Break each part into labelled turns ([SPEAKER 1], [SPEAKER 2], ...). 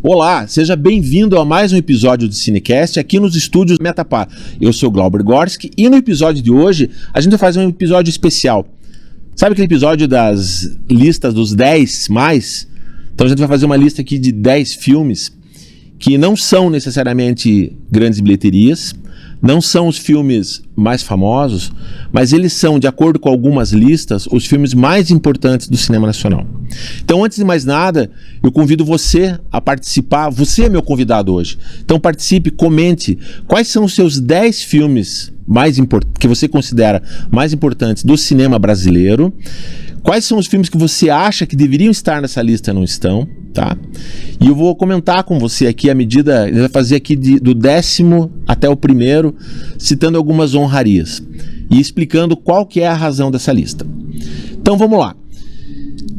[SPEAKER 1] Olá, seja bem-vindo a mais um episódio do Cinecast aqui nos estúdios Metapar. Eu sou o Glauber Gorski e no episódio de hoje a gente vai fazer um episódio especial. Sabe aquele episódio das listas dos 10 mais? Então a gente vai fazer uma lista aqui de 10 filmes que não são necessariamente grandes bilheterias, não são os filmes mais famosos, mas eles são, de acordo com algumas listas, os filmes mais importantes do cinema nacional. Então, antes de mais nada, eu convido você a participar. Você é meu convidado hoje. Então participe, comente quais são os seus 10 filmes que você considera mais importantes do cinema brasileiro. Quais são os filmes que você acha que deveriam estar nessa lista e não estão, tá? E eu vou comentar com você aqui a medida, ele vai fazer aqui do 10º até o 1º, citando algumas honrarias e explicando qual que é a razão dessa lista. Então vamos lá.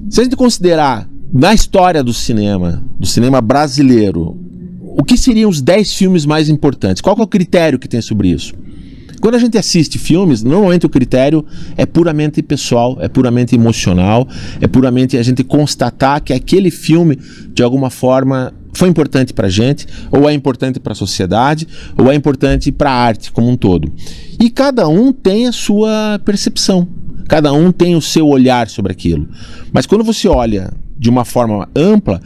[SPEAKER 1] Se a gente considerar na história do cinema brasileiro, o que seriam os 10 filmes mais importantes? Qual que é o critério que tem sobre isso? Quando a gente assiste filmes, normalmente o critério é puramente pessoal, é puramente emocional, é puramente a gente constatar que aquele filme, de alguma forma, foi importante pra gente, ou é importante para a sociedade, ou é importante para a arte como um todo. E cada um tem a sua percepção, cada um tem o seu olhar sobre aquilo. Mas quando você olha de uma forma ampla,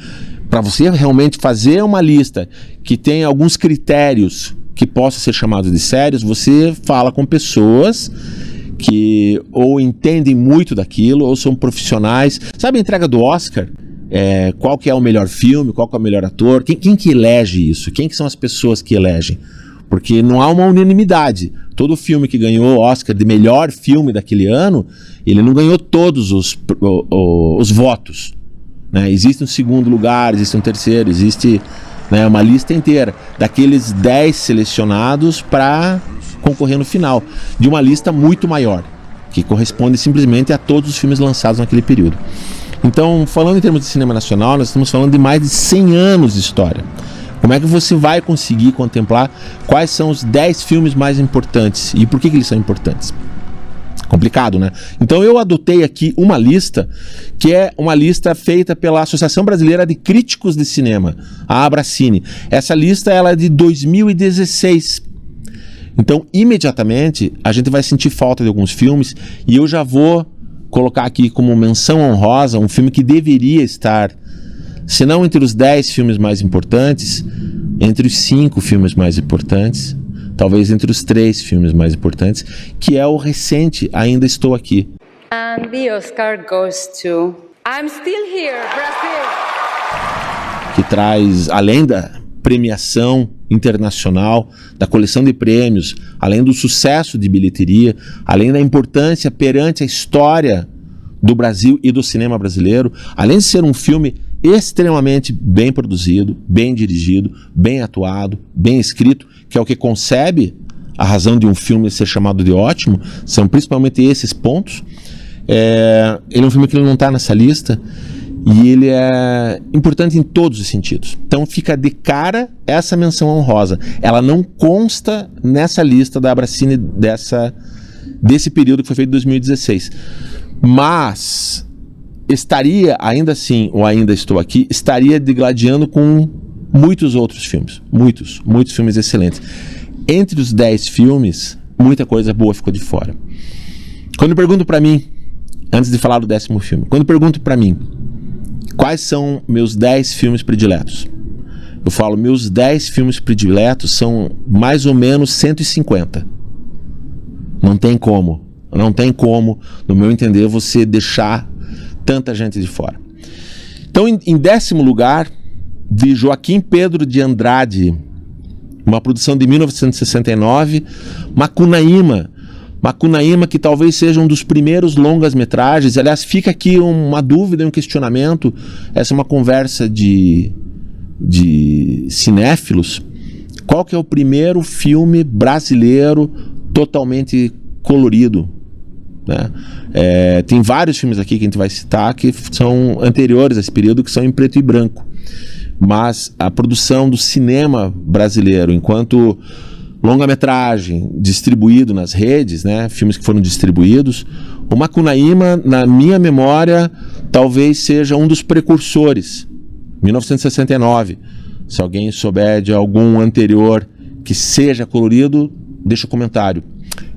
[SPEAKER 1] para você realmente fazer uma lista que tem alguns critérios que possa ser chamado de sérios, você fala com pessoas que ou entendem muito daquilo, ou são profissionais. Sabe a entrega do Oscar? Qual que é o melhor filme, qual que é o melhor ator? Quem que elege isso? Quem que são as pessoas que elegem? Porque não há uma unanimidade. Todo filme que ganhou o Oscar de melhor filme daquele ano, ele não ganhou todos os votos, né? Existe um segundo lugar, existe um terceiro, existe... uma lista inteira daqueles 10 selecionados para concorrer no final, de uma lista muito maior, que corresponde simplesmente a todos os filmes lançados naquele período. Então, falando em termos de cinema nacional, nós estamos falando de mais de 100 anos de história. Como é que você vai conseguir contemplar quais são os 10 filmes mais importantes e por que eles são importantes? Complicado, né? Então eu adotei aqui uma lista que é uma lista feita pela Associação Brasileira de Críticos de Cinema, a Abracine. Essa lista ela é de 2016. Então imediatamente a gente vai sentir falta de alguns filmes e eu já vou colocar aqui como menção honrosa um filme que deveria estar, se não entre os 10 filmes mais importantes, entre os 5 filmes mais importantes, talvez entre os 3 filmes mais importantes, que é o recente Ainda Estou Aqui.
[SPEAKER 2] And the Oscar goes to I'm Still Here, Brasil.
[SPEAKER 1] Que traz, além da premiação internacional, da coleção de prêmios, além do sucesso de bilheteria, além da importância perante a história do Brasil e do cinema brasileiro, além de ser um filme extremamente bem produzido, bem dirigido, bem atuado, bem escrito, que é o que concebe a razão de um filme ser chamado de ótimo, são principalmente esses pontos. Ele é um filme que não está nessa lista e ele é importante em todos os sentidos. Então fica de cara essa menção honrosa. Ela não consta nessa lista da Abracine desse período que foi feito em 2016. Mas estaria, ainda assim, ou Ainda Estou Aqui, estaria digladiando com muitos outros filmes. Muitos filmes excelentes. Entre os 10 filmes, muita coisa boa ficou de fora. Quando pergunto pra mim, antes de falar do 10º filme, quando pergunto pra mim quais são meus 10 filmes prediletos, eu falo, meus 10 filmes prediletos são mais ou menos 150. Não tem como, no meu entender, você deixar tanta gente de fora. Então, em 10º lugar, vi Joaquim Pedro de Andrade, uma produção de 1969, Macunaíma, que talvez seja um dos primeiros longas-metragens. Aliás, fica aqui uma dúvida e um questionamento. Essa é uma conversa de cinéfilos. Qual que é o primeiro filme brasileiro totalmente colorido? Né? Tem vários filmes aqui que a gente vai citar que são anteriores a esse período, que são em preto e branco. Mas a produção do cinema brasileiro, enquanto longa-metragem distribuído nas redes, né, filmes que foram distribuídos, o Macunaíma, na minha memória, talvez seja um dos precursores, 1969, Se alguém souber de algum anterior que seja colorido, deixa um comentário.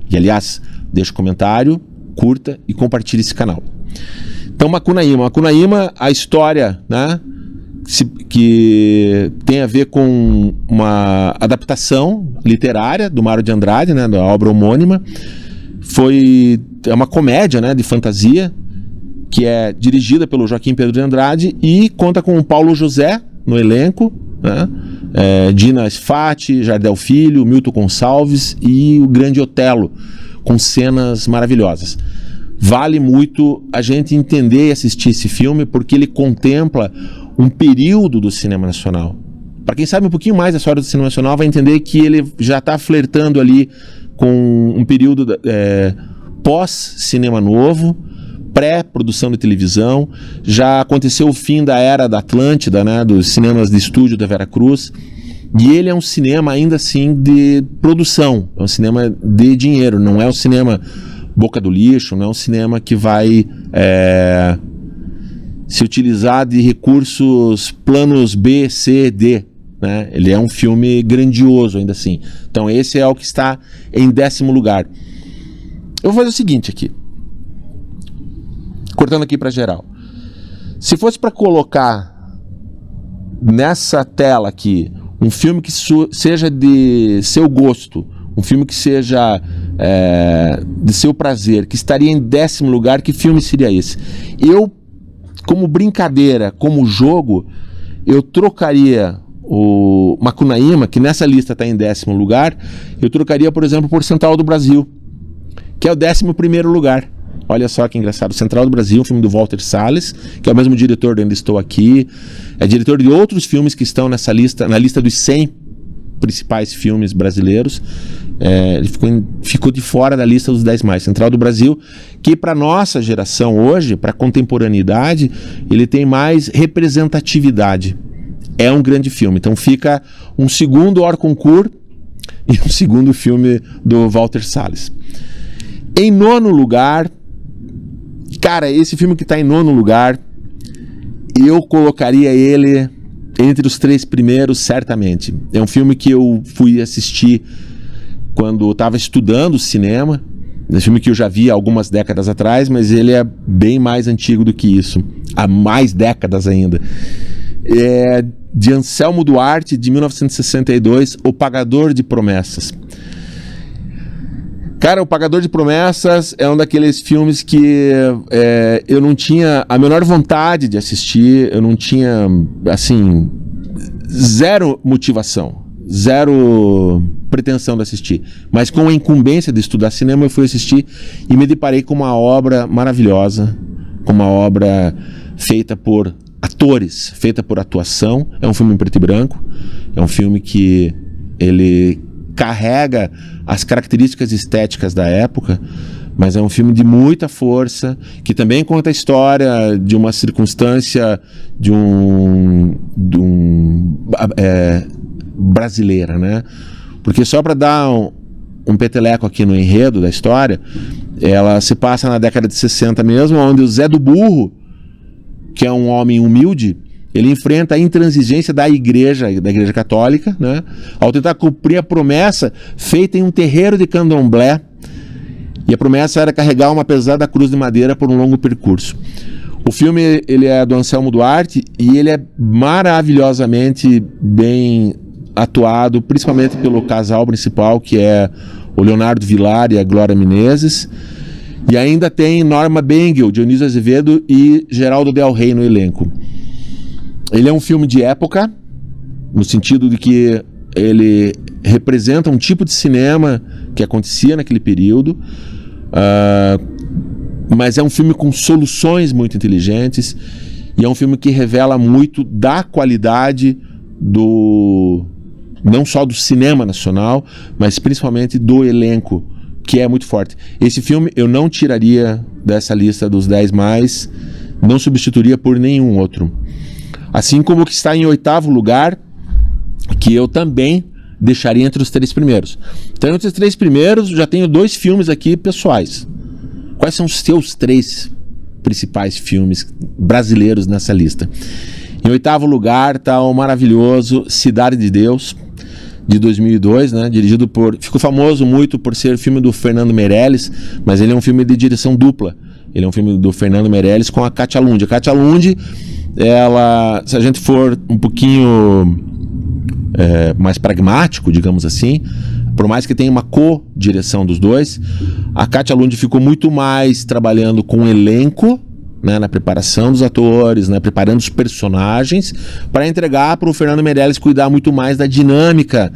[SPEAKER 1] E, aliás, deixa um comentário, curta e compartilhe esse canal. Então, Macunaíma. Macunaíma, a história, né, que tem a ver com uma adaptação literária do Mário de Andrade, né, da obra homônima. É uma comédia, né, de fantasia, que é dirigida pelo Joaquim Pedro de Andrade e conta com o Paulo José no elenco, né, Dina Sfati, Jardel Filho, Milton Gonçalves e o grande Otelo, com cenas maravilhosas. Vale muito a gente entender e assistir esse filme, porque ele contempla um período do cinema nacional. Para quem sabe um pouquinho mais da história do cinema nacional, vai entender que ele já está flertando ali com um período pós-cinema novo, pré-produção de televisão. Já aconteceu o fim da era da Atlântida, né, dos cinemas de estúdio da Veracruz. E ele é um cinema ainda assim de produção, é um cinema de dinheiro, não é um cinema boca do lixo, não é um cinema que vai se utilizar de recursos planos B, C, D, né? Ele é um filme grandioso ainda assim. Então esse é o que está em 10º lugar. Eu vou fazer o seguinte aqui, cortando aqui para geral. Se fosse para colocar nessa tela aqui um filme que seja de seu gosto, um filme que seja de seu prazer, que estaria em 10º lugar, que filme seria esse? Eu, como brincadeira, como jogo, eu trocaria o Macunaíma, que nessa lista está em 10º lugar, eu trocaria, por exemplo, por Central do Brasil, que é o 11º lugar. Olha só que engraçado. Central do Brasil, um filme do Walter Salles, que é o mesmo diretor do Ainda Estou Aqui, é diretor de outros filmes que estão nessa lista, na lista dos 100 principais filmes brasileiros. Ele ficou de fora da lista dos 10 mais. Central do Brasil, que para nossa geração hoje, para a contemporaneidade, ele tem mais representatividade. É um grande filme. Então fica um segundo hors concours e um segundo filme do Walter Salles. Em 9º lugar, cara, esse filme que está em 9º lugar, eu colocaria ele entre os 3 primeiros, certamente. É um filme que eu fui assistir quando estava estudando cinema. É um filme que eu já vi há algumas décadas atrás, mas ele é bem mais antigo do que isso. Há mais décadas ainda. É de Anselmo Duarte, de 1962, O Pagador de Promessas. Cara, O Pagador de Promessas é um daqueles filmes que eu não tinha a menor vontade de assistir, eu não tinha, assim, zero motivação, zero pretensão de assistir. Mas com a incumbência de estudar cinema, eu fui assistir e me deparei com uma obra maravilhosa, com uma obra feita por atores, feita por atuação. É um filme em preto e branco, é um filme que ele carrega as características estéticas da época, mas é um filme de muita força, que também conta a história de uma circunstância brasileira, né? Porque só para dar um peteleco aqui no enredo da história, ela se passa na década de 60 mesmo, onde o Zé do Burro, que é um homem humilde, ele enfrenta a intransigência da igreja católica, né, ao tentar cumprir a promessa feita em um terreiro de candomblé, e a promessa era carregar uma pesada cruz de madeira por um longo percurso. O filme ele é do Anselmo Duarte e ele é maravilhosamente bem atuado, principalmente pelo casal principal, que é o Leonardo Vilar e a Glória Menezes, e ainda tem Norma Bengel, Dionísio Azevedo e Geraldo Del Rey no elenco. Ele é um filme de época, no sentido de que ele representa um tipo de cinema que acontecia naquele período, mas é um filme com soluções muito inteligentes, e é um filme que revela muito da qualidade não só do cinema nacional, mas principalmente do elenco, que é muito forte. Esse filme eu não tiraria dessa lista dos 10 mais, não substituiria por nenhum outro. Assim como o que está em 8º lugar, que eu também deixaria entre os 3 primeiros. Então, entre os 3 primeiros, já tenho 2 filmes aqui pessoais. Quais são os seus 3 principais filmes brasileiros nessa lista? Em 8º lugar está o maravilhoso Cidade de Deus, de 2002, né? Dirigido por... Ficou famoso muito por ser filme do Fernando Meirelles, mas ele é um filme de direção dupla. Ele é um filme do Fernando Meirelles com a Kátia Lund. A Kátia Lund, ela, se a gente for um pouquinho mais pragmático, digamos assim, por mais que tenha uma co-direção dos dois, a Kátia Lund ficou muito mais trabalhando com o elenco, né, na preparação dos atores, né, preparando os personagens, para entregar para o Fernando Meirelles cuidar muito mais da dinâmica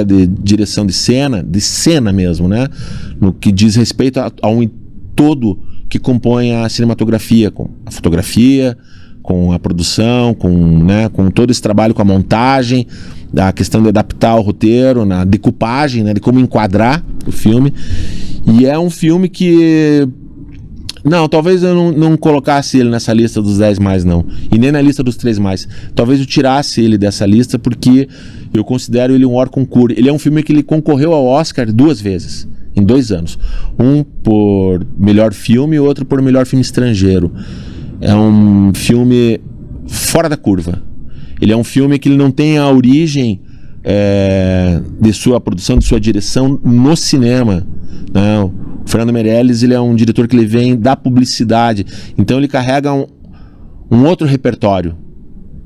[SPEAKER 1] de direção de cena mesmo, né, no que diz respeito ao todo que compõe a cinematografia, com a fotografia, com a produção, com todo esse trabalho, com a montagem, a questão de adaptar o roteiro, na decupagem, né, de como enquadrar o filme. E é um filme que... Não, talvez eu não colocasse ele nessa lista dos 10 mais, não. E nem na lista dos 3 mais. Talvez eu tirasse ele dessa lista porque eu considero ele um hors concours. Ele é um filme que ele concorreu ao Oscar 2 vezes, em 2 anos. Um por melhor filme e outro por melhor filme estrangeiro. É um filme fora da curva. Ele é um filme que ele não tem a origem de sua produção, de sua direção no cinema. Não. O Fernando Meirelles, ele é um diretor que ele vem da publicidade, então ele carrega um outro repertório.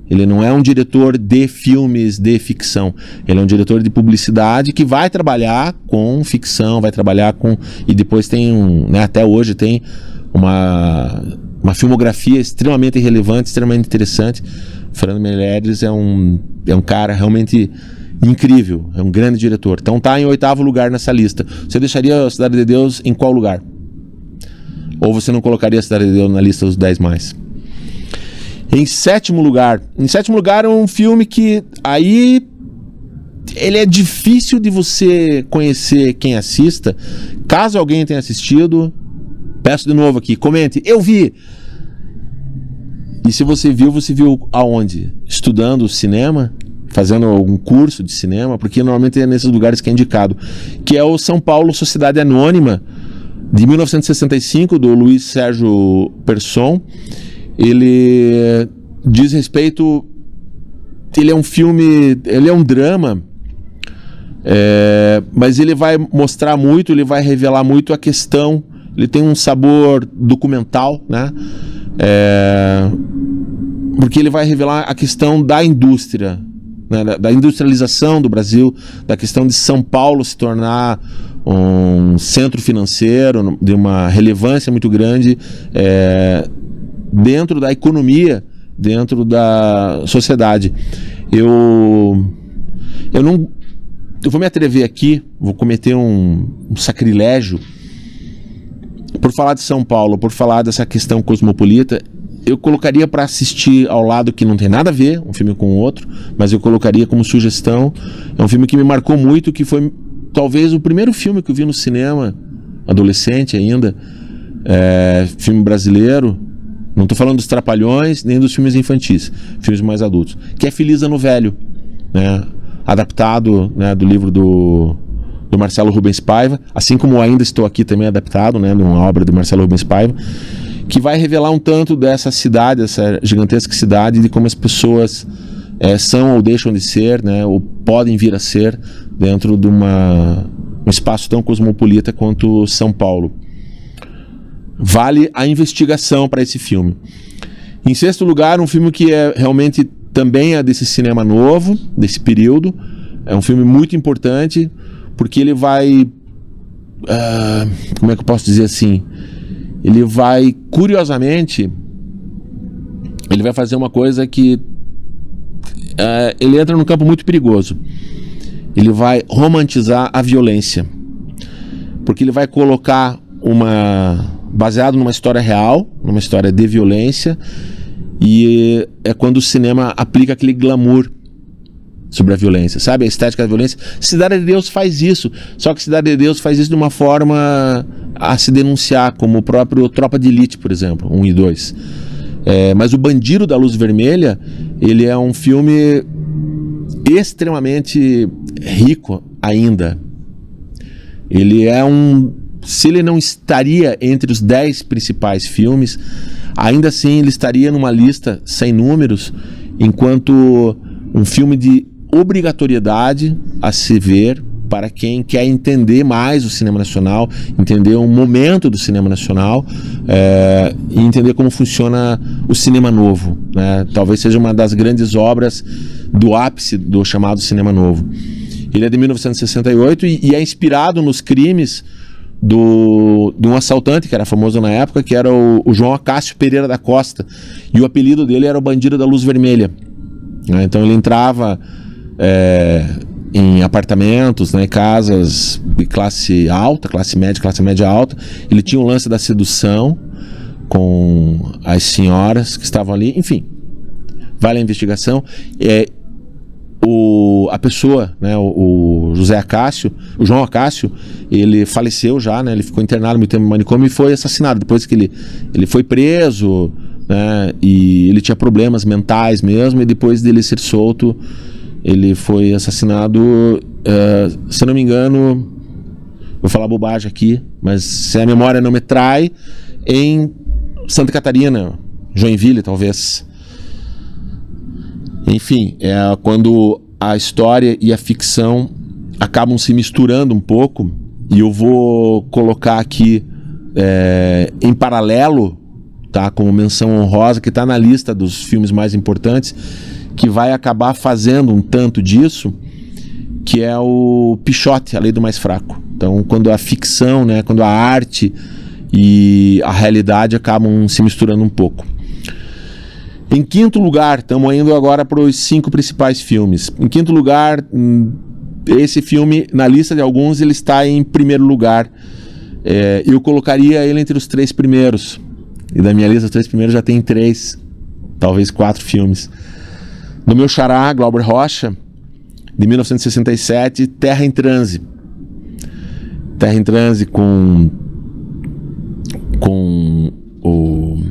[SPEAKER 1] Ele não é um diretor de filmes de ficção, ele é um diretor de publicidade que vai trabalhar com ficção, vai trabalhar com... E depois tem até hoje tem uma filmografia extremamente relevante, extremamente interessante. O Fernando Meirelles é um cara realmente... incrível, é um grande diretor. Então tá em 8º lugar nessa lista. Você deixaria a Cidade de Deus em qual lugar? Ou você não colocaria a Cidade de Deus na lista dos 10 mais? Em 7º lugar. Em 7º lugar é um filme que aí ele é difícil de você conhecer quem assista. Caso alguém tenha assistido, peço de novo aqui, comente, eu vi. E se você viu aonde? Estudando cinema? Fazendo algum curso de cinema, porque normalmente é nesses lugares que é indicado, que é o São Paulo Sociedade Anônima, de 1965, do Luiz Sérgio Persson. Ele diz respeito... Ele é um filme... Ele é um drama, mas ele vai mostrar muito, ele vai revelar muito a questão... Ele tem um sabor documental, né? Porque ele vai revelar a questão da indústria, né, da industrialização do Brasil, da questão de São Paulo se tornar um centro financeiro de uma relevância muito grande dentro da economia, dentro da sociedade. Eu vou me atrever aqui, vou cometer um sacrilégio por falar de São Paulo, por falar dessa questão cosmopolita. Eu colocaria para assistir ao lado, que não tem nada a ver um filme com o outro, mas eu colocaria como sugestão. É um filme que me marcou muito, que foi talvez o primeiro filme que eu vi no cinema, adolescente ainda, filme brasileiro. Não estou falando dos Trapalhões, nem dos filmes infantis, filmes mais adultos, que é Feliz Ano Velho, né? Adaptado, né, do livro do Marcelo Rubens Paiva, assim como Ainda Estou Aqui também adaptado, né, de uma obra do Marcelo Rubens Paiva, que vai revelar um tanto dessa cidade, essa gigantesca cidade, de como as pessoas são ou deixam de ser, né, ou podem vir a ser dentro de um espaço tão cosmopolita quanto São Paulo. Vale a investigação para esse filme. Em 6º lugar, um filme que realmente também é desse cinema novo, desse período. É um filme muito importante, porque ele vai... como é que eu posso dizer assim? Ele vai, curiosamente, ele vai fazer uma coisa que ele entra num campo muito perigoso. Ele vai romantizar a violência, porque ele vai colocar baseado numa história real, numa história de violência, e é quando o cinema aplica aquele glamour sobre a violência, sabe? A estética da violência. Cidade de Deus faz isso, só que Cidade de Deus faz isso de uma forma a se denunciar, como o próprio Tropa de Elite, por exemplo, 1 e 2. Mas o Bandido da Luz Vermelha, ele é um filme extremamente rico ainda. Ele é se ele não estaria entre os 10 principais filmes, ainda assim ele estaria numa lista sem números, enquanto um filme de obrigatoriedade a se ver para quem quer entender mais o cinema nacional, entender um momento do cinema nacional, e entender como funciona o cinema novo, né? Talvez seja uma das grandes obras do ápice do chamado cinema novo. Ele é de 1968 e é inspirado nos crimes de um assaltante que era famoso na época, que era o João Acácio Pereira da Costa, e o apelido dele era o Bandido da Luz Vermelha, né? Então ele entrava em apartamentos, né, casas de classe alta, classe média alta. Ele tinha um lance da sedução com as senhoras que estavam ali, enfim, vale a investigação. A pessoa, né, o João Acácio, ele faleceu já, né, ele ficou internado muito tempo no manicômio e foi assassinado depois que ele foi preso, né, e ele tinha problemas mentais mesmo, e depois dele ser solto, ele foi assassinado, se eu não me engano, vou falar bobagem aqui, mas se a memória não me trai, em Santa Catarina, Joinville, talvez. Enfim, é quando a história e a ficção acabam se misturando um pouco, e eu vou colocar aqui em paralelo, tá, como menção honrosa, que está na lista dos filmes mais importantes, que vai acabar fazendo um tanto disso, que é o Pichote, A Lei do Mais Fraco. Então, quando a ficção, né, quando a arte e a realidade acabam se misturando um pouco. Em quinto lugar, estamos indo agora para os 5 principais filmes. Em quinto lugar, esse filme, na lista de alguns, ele está em primeiro lugar. Eu colocaria ele entre os 3 primeiros. E da minha lista, os 3 primeiros já tem 3, talvez 4 filmes. Do meu xará, Glauber Rocha, de 1967, Terra em Transe. Terra em Transe com o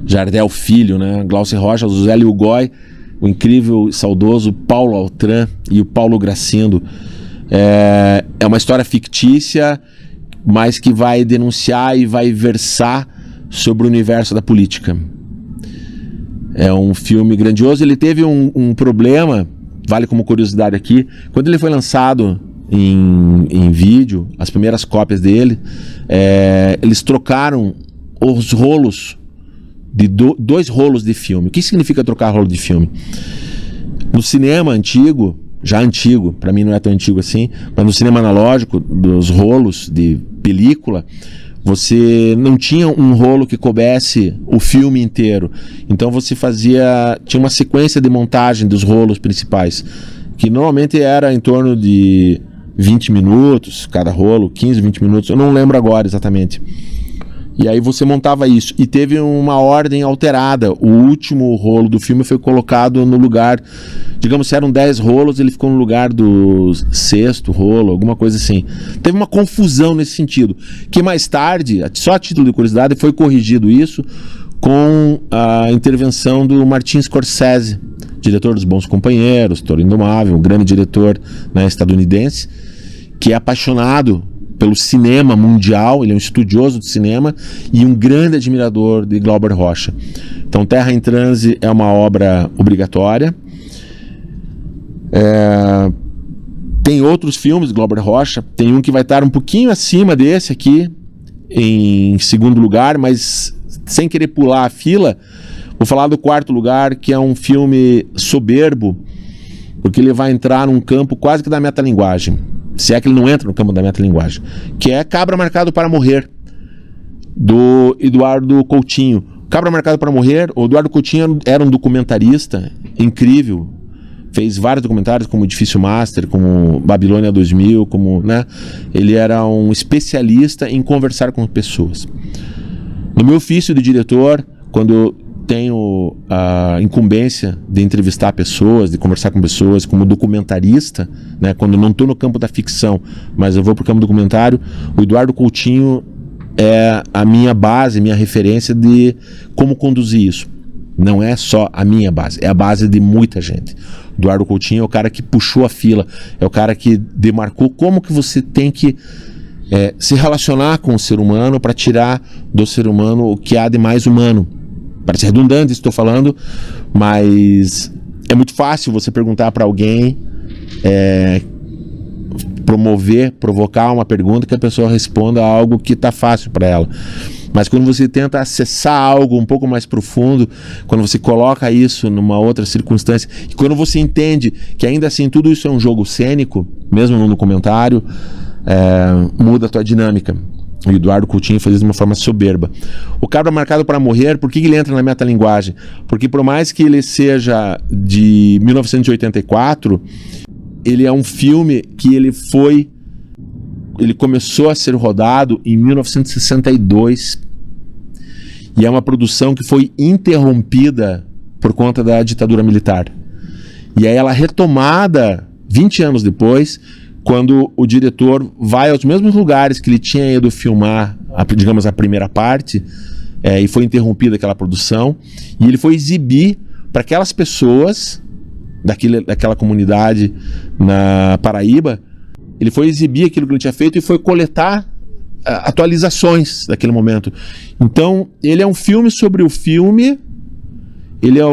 [SPEAKER 1] Jardel Filho, né? Glaucio Rocha, José Lio Goy, o incrível e saudoso Paulo Altran e o Paulo Gracindo. É uma história fictícia, mas que vai denunciar e vai versar sobre o universo da política. É um filme grandioso. Ele teve um problema, vale como curiosidade aqui, quando ele foi lançado em vídeo, as primeiras cópias dele, eles trocaram os rolos de 2 rolos de filme. O que significa trocar rolo de filme? No cinema antigo, já antigo, para mim não é tão antigo assim, mas no cinema analógico, dos rolos de película, você não tinha um rolo que coubesse o filme inteiro. Então você tinha uma sequência de montagem dos rolos principais, que normalmente era em torno de 20 minutos, cada rolo, 15, 20 minutos, eu não lembro agora exatamente. E aí você montava isso, e teve uma ordem alterada. O último rolo do filme foi colocado no lugar, digamos, se eram 10 rolos, ele ficou no lugar do 6º rolo, alguma coisa assim. Teve uma confusão nesse sentido, que mais tarde, só a título de curiosidade, foi corrigido isso com a intervenção do Martin Scorsese, diretor dos Bons Companheiros, Toro Indomável, um grande diretor, né, estadunidense, que é apaixonado pelo cinema mundial. Ele é um estudioso de cinema e um grande admirador de Glauber Rocha. Então, Terra em Transe é uma obra obrigatória. Tem outros filmes de Glauber Rocha, tem um que vai estar um pouquinho acima desse aqui, em segundo lugar, mas sem querer pular a fila, vou falar do 4º lugar, que é um filme soberbo, porque ele vai entrar num campo quase que da metalinguagem, se é que ele não entra no campo da metalinguagem, que é Cabra Marcado para Morrer, do Eduardo Coutinho. Cabra Marcado para Morrer, o Eduardo Coutinho era um documentarista incrível, fez vários documentários como Difícil Master, como Babilônia 2000, como, né? Ele era um especialista em conversar com pessoas. No meu ofício de diretor, quando eu tenho a incumbência de entrevistar pessoas, de conversar com pessoas, como documentarista, né? Quando eu não estou no campo da ficção, mas eu vou para o campo do documentário, o Eduardo Coutinho é a minha base, minha referência de como conduzir isso. Não é só a minha base, é a base de muita gente. Eduardo Coutinho é o cara que puxou a fila, é o cara que demarcou como que você tem que se relacionar com o ser humano para tirar do ser humano o que há de mais humano. Parece redundante isso que estou falando, mas é muito fácil você perguntar para alguém, provocar uma pergunta que a pessoa responda algo que está fácil para ela. Mas quando você tenta acessar algo um pouco mais profundo, quando você coloca isso numa outra circunstância, e quando você entende que ainda assim tudo isso é um jogo cênico, mesmo no documentário, muda a tua dinâmica. O Eduardo Coutinho faz isso de uma forma soberba. O Cabra Marcado para Morrer, por que ele entra na metalinguagem? Porque por mais que ele seja de 1984, ele é um filme que ele começou a ser rodado em 1962 e é uma produção que foi interrompida por conta da ditadura militar. E aí ela é retomada 20 anos depois, quando o diretor vai aos mesmos lugares que ele tinha ido filmar, digamos, a primeira parte, e foi interrompida aquela produção, e ele foi exibir para aquelas pessoas daquela comunidade na Paraíba. Ele foi exibir aquilo que ele tinha feito e foi coletar atualizações daquele momento. Então, ele é um filme sobre o filme, ele é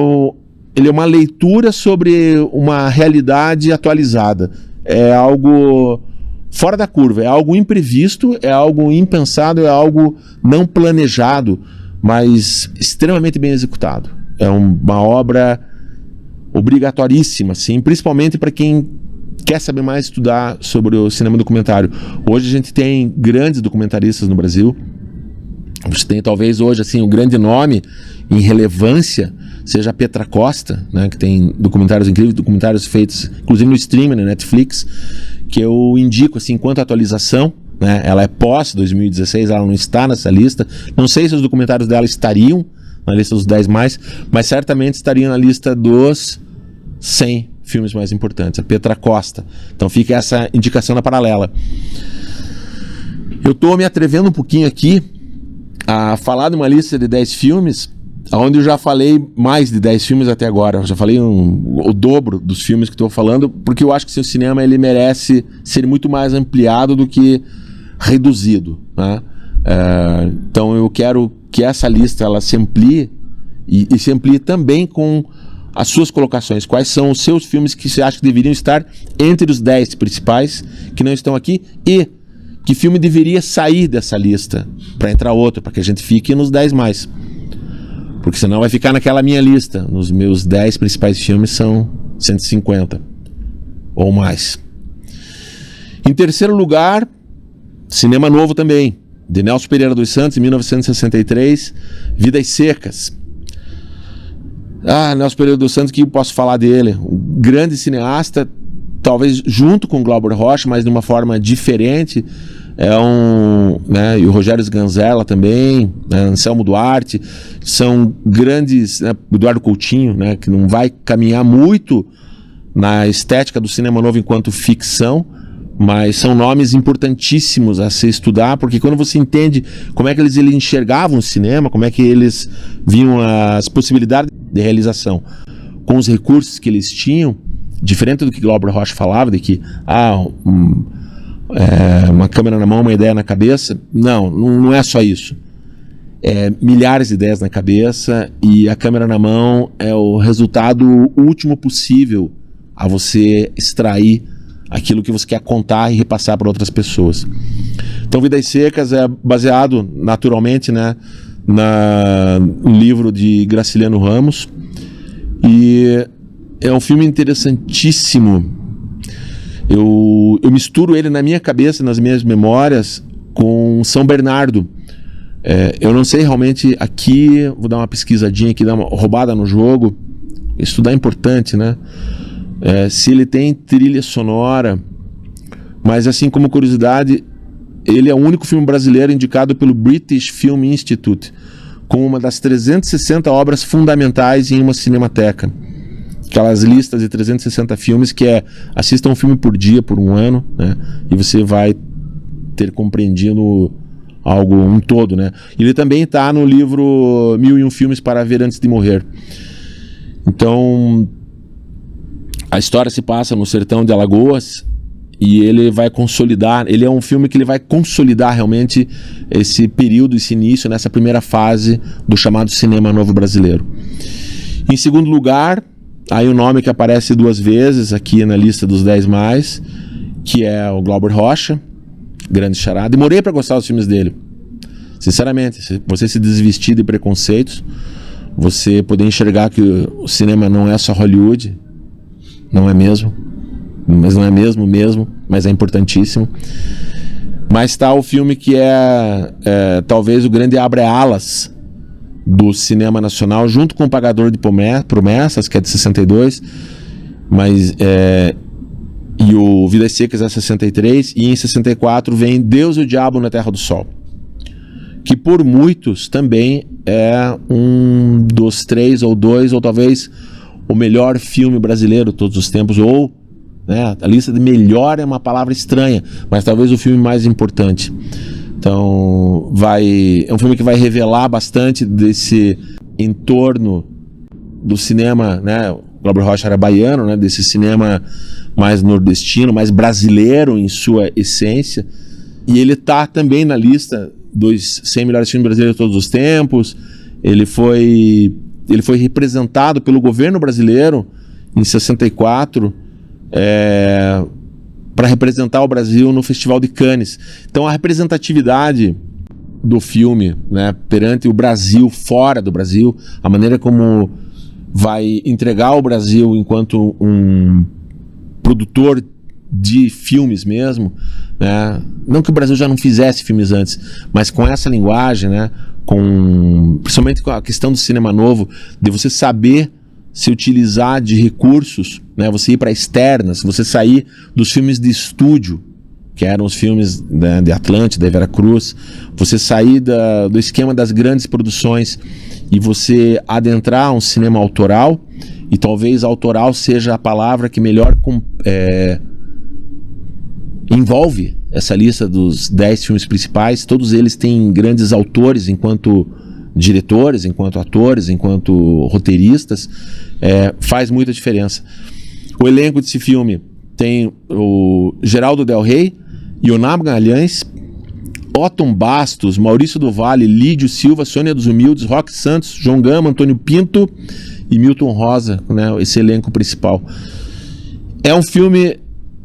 [SPEAKER 1] uma leitura sobre uma realidade atualizada. É algo fora da curva, é algo imprevisto, é algo impensado, é algo não planejado, mas extremamente bem executado. É uma obra obrigatoríssima, assim, principalmente para quem quer saber mais, estudar sobre o cinema documentário. Hoje a gente tem grandes documentaristas no Brasil. Você tem talvez hoje assim, um grande nome em relevância seja a Petra Costa, né, que tem documentários incríveis, documentários feitos inclusive no streaming, na Netflix, que eu indico assim, enquanto atualização, né, ela é pós 2016, ela não está nessa lista. Não sei se os documentários dela estariam na lista dos 10 mais, mas certamente estariam na lista dos 100 filmes mais importantes. A Petra Costa. Então fica essa indicação na paralela. Eu estou me atrevendo um pouquinho aqui a falar de uma lista de 10 filmes, onde eu já falei mais de 10 filmes até agora. Eu já falei o dobro dos filmes que estou falando, porque eu acho que o cinema ele merece ser muito mais ampliado do que reduzido, né? Então eu quero que essa lista ela se amplie e se amplie também com as suas colocações. Quais são os seus filmes que você acha que deveriam estar entre os 10 principais que não estão aqui, e que filme deveria sair dessa lista para entrar outro, para que a gente fique nos 10 mais. Porque senão vai ficar naquela minha lista. Nos meus 10 principais filmes são 150 ou mais. Em terceiro lugar, cinema novo também, de Nelson Pereira dos Santos, em 1963, Vidas Secas. Nelson Pereira dos Santos, que eu posso falar dele? Um grande cineasta, talvez junto com Glauber Rocha, mas de uma forma diferente. E o Rogério Sganzerla também, né, Anselmo Duarte, são grandes, né, Eduardo Coutinho, né, que não vai caminhar muito na estética do cinema novo enquanto ficção, mas são nomes importantíssimos a se estudar, porque quando você entende como é que eles enxergavam o cinema, como é que eles viam as possibilidades de realização com os recursos que eles tinham, diferente do que Glauber Rocha falava, de que uma câmera na mão, uma ideia na cabeça. Não é só isso. Milhares de ideias na cabeça, e a câmera na mão é o resultado último possível a você extrair aquilo que você quer contar e repassar para outras pessoas. Então Vidas Secas é baseado naturalmente, né, no livro de Graciliano Ramos, e é um filme interessantíssimo. Eu misturo ele na minha cabeça, nas minhas memórias, com São Bernardo. Eu não sei realmente aqui, vou dar uma pesquisadinha aqui, dar uma roubada no jogo. Estudar é importante, né? Se ele tem trilha sonora, mas assim, como curiosidade, ele é o único filme brasileiro indicado pelo British Film Institute como uma das 360 obras fundamentais em uma cinemateca. Aquelas listas de 360 filmes que assista um filme por dia, por um ano, né? E você vai ter compreendido algo, um todo, né? Ele também está no livro 1001 Filmes para Ver Antes de Morrer. Então, a história se passa no sertão de Alagoas, E ele vai consolidar, ele é um filme que ele vai consolidar realmente esse período, esse início, nessa primeira fase do chamado cinema novo brasileiro. Em segundo lugar, aí o nome que aparece 2 vezes aqui na lista dos 10 mais, que é o Glauber Rocha, grande charada. Demorei para gostar dos filmes dele. Sinceramente, se você se desvestir de preconceitos, você poder enxergar que o cinema não é só Hollywood, não é mesmo, mas não é mesmo, mas é importantíssimo. Mas está o filme que é talvez o grande abre-alas do cinema nacional, junto com o Pagador de Promessas, que é de 62, e o Vidas Secas é 63, e em 64 vem Deus e o Diabo na Terra do Sol, que por muitos também é um dos 3 ou 2, ou talvez o melhor filme brasileiro de todos os tempos, ou a lista de melhor é uma palavra estranha, mas talvez o filme mais importante. Então é um filme que vai revelar bastante desse entorno do cinema, o Glauber Rocha era baiano, desse cinema mais nordestino, mais brasileiro em sua essência, e ele está também na lista dos 100 melhores filmes brasileiros de todos os tempos. Ele foi representado pelo governo brasileiro em 64 para representar o Brasil no Festival de Cannes. Então a representatividade do filme, perante o Brasil, fora do Brasil, a maneira como vai entregar o Brasil enquanto um produtor de filmes mesmo, não que o Brasil já não fizesse filmes antes, mas com essa linguagem, principalmente com a questão do cinema novo, de você saber se utilizar de recursos, você ir para externas, você sair dos filmes de estúdio, que eram os filmes de Atlântida, de Veracruz, você sair do esquema das grandes produções e você adentrar um cinema autoral, e talvez autoral seja a palavra que melhor envolve essa lista dos 10 filmes principais. Todos eles têm grandes autores enquanto diretores, enquanto atores, enquanto roteiristas. Faz muita diferença. O elenco desse filme tem o Geraldo Del Rey, Ioná Magalhães, Otton Bastos, Maurício do Vale, Lídio Silva, Sônia dos Humildes, Roque Santos, João Gama, Antônio Pinto e Milton Rosa, esse elenco principal. É um filme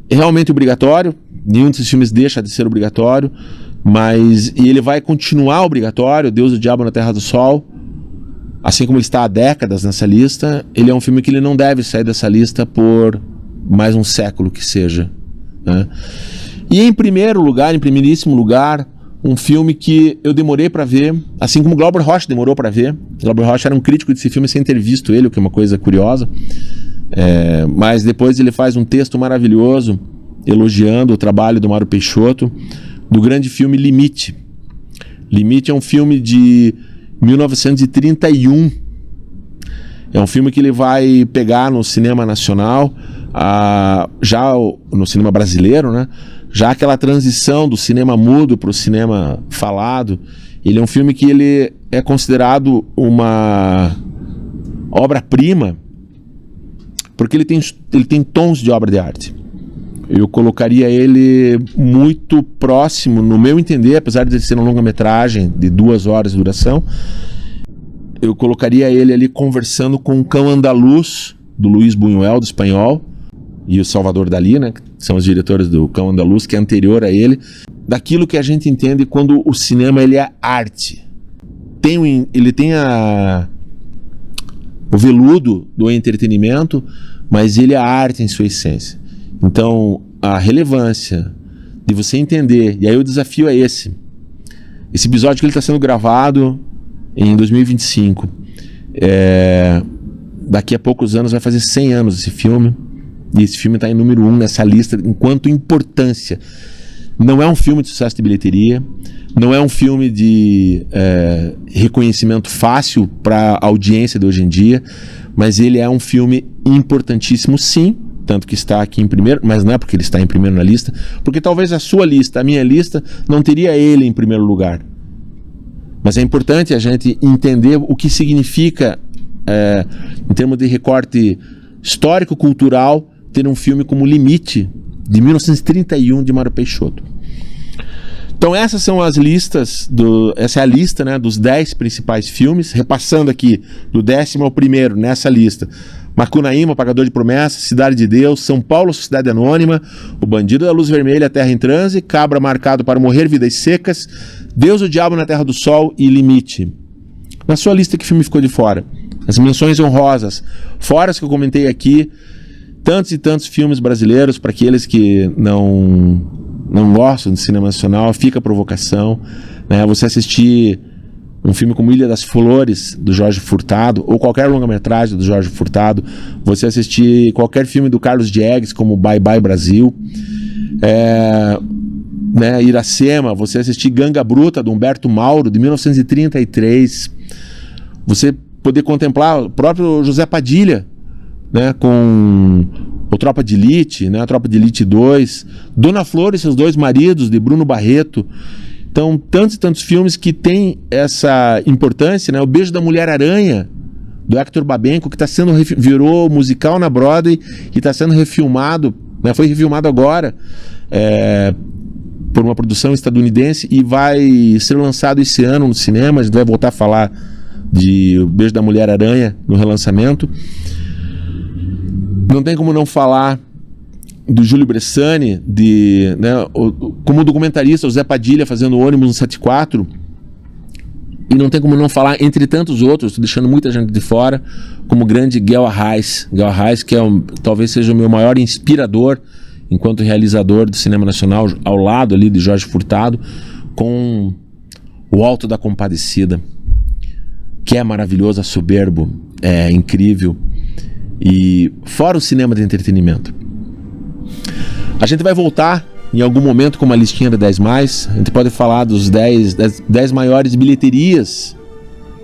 [SPEAKER 1] realmente obrigatório, nenhum desses filmes deixa de ser obrigatório, e ele vai continuar obrigatório. Deus e o Diabo na Terra do Sol, assim como ele está há décadas nessa lista, ele é um filme que ele não deve sair dessa lista por mais um século que seja. E em primeiríssimo lugar, um filme que eu demorei para ver, assim como Glauber Rocha demorou para ver. Glauber Rocha era um crítico desse filme sem ter visto ele, o que é uma coisa curiosa. Mas depois ele faz um texto maravilhoso elogiando o trabalho do Mário Peixoto, do grande filme Limite. Limite é um filme de 1931. É um filme que ele vai pegar no cinema nacional, já no cinema brasileiro, já aquela transição do cinema mudo para o cinema falado. Ele é um filme que ele é considerado uma obra-prima, porque ele tem tons de obra de arte. Eu colocaria ele muito próximo, no meu entender, apesar de ele ser uma longa-metragem de 2 horas de duração, eu colocaria ele ali conversando com o Cão Andaluz, do Luiz Buñuel, do espanhol, e o Salvador Dalí, que são os diretores do Cão Andaluz, que é anterior a ele, daquilo que a gente entende quando o cinema ele é arte. Ele tem o veludo do entretenimento, mas ele é arte em sua essência. Então, a relevância de você entender, e aí o desafio é esse episódio que ele está sendo gravado em 2025, daqui a poucos anos vai fazer 100 anos esse filme, e esse filme está em número 1 nessa lista enquanto importância. Não é um filme de sucesso de bilheteria, não é um filme de reconhecimento fácil para a audiência de hoje em dia, mas ele é um filme importantíssimo, sim, tanto que está aqui em primeiro, mas não é porque ele está em primeiro na lista, porque talvez a sua lista, a minha lista, não teria ele em primeiro lugar. Mas é importante a gente entender o que significa, em termos de recorte histórico-cultural, ter um filme como Limite de 1931, de Mário Peixoto. Então essas são as listas, essa é a lista, né, dos 10 principais filmes, repassando aqui, do 10º ao 1º nessa lista: Macunaíma, O Pagador de Promessas, Cidade de Deus, São Paulo, Sociedade Anônima, O Bandido da Luz Vermelha, Terra em Transe, Cabra Marcado para Morrer, Vidas Secas, Deus, o Diabo na Terra do Sol e Limite. Na sua lista, que filme ficou de fora? As menções honrosas, fora as que eu comentei aqui, tantos e tantos filmes brasileiros. Para aqueles que não gostam de cinema nacional, fica a provocação, né? Você assistir um filme como Ilha das Flores, do Jorge Furtado, ou qualquer longa-metragem do Jorge Furtado, você assistir qualquer filme do Carlos Diegues, como Bye Bye Brasil, né, Iracema, você assistir Ganga Bruta, do Humberto Mauro, de 1933, você poder contemplar o próprio José Padilha, né, com o Tropa de Elite, né, a Tropa de Elite 2, Dona Flor e Seus Dois Maridos, de Bruno Barreto. Então, tantos e tantos filmes que têm essa importância, né? O Beijo da Mulher-Aranha, do Hector Babenco, que virou musical na Broadway e está sendo refilmado, né? Foi refilmado agora por uma produção estadunidense e vai ser lançado esse ano no cinema. A gente vai voltar a falar de O Beijo da Mulher-Aranha no relançamento. Não tem como não falar do Júlio Bressani, né, como documentarista, o Zé Padilha fazendo Ônibus no 74. E não tem como não falar, entre tantos outros, estou deixando muita gente de fora, como o grande Guel Arraes. Guel Arraes, que talvez seja o meu maior inspirador enquanto realizador do cinema nacional, ao lado ali de Jorge Furtado, com O Alto da Compadecida, que é maravilhoso, é soberbo, é incrível. E fora o cinema de entretenimento, a gente vai voltar em algum momento com uma listinha de 10 mais. A gente pode falar dos 10 maiores bilheterias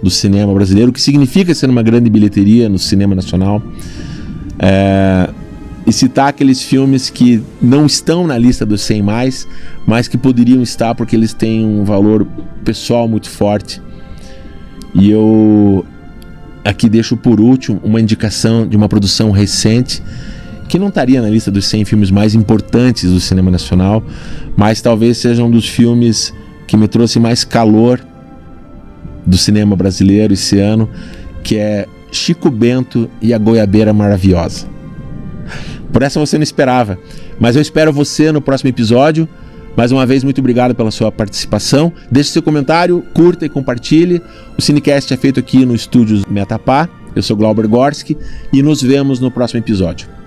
[SPEAKER 1] do cinema brasileiro, o que significa ser uma grande bilheteria no cinema nacional, e citar aqueles filmes que não estão na lista dos 100 mais, mas que poderiam estar porque eles têm um valor pessoal muito forte. E eu aqui deixo por último uma indicação de uma produção recente que não estaria na lista dos 100 filmes mais importantes do cinema nacional, mas talvez seja um dos filmes que me trouxe mais calor do cinema brasileiro esse ano, que é Chico Bento e a Goiabeira Maravilhosa. Por essa você não esperava, mas eu espero você no próximo episódio. Mais uma vez, muito obrigado pela sua participação. Deixe seu comentário, curta e compartilhe. O Cinecast é feito aqui no Estúdios Metapá. Eu sou Glauber Gorski e nos vemos no próximo episódio.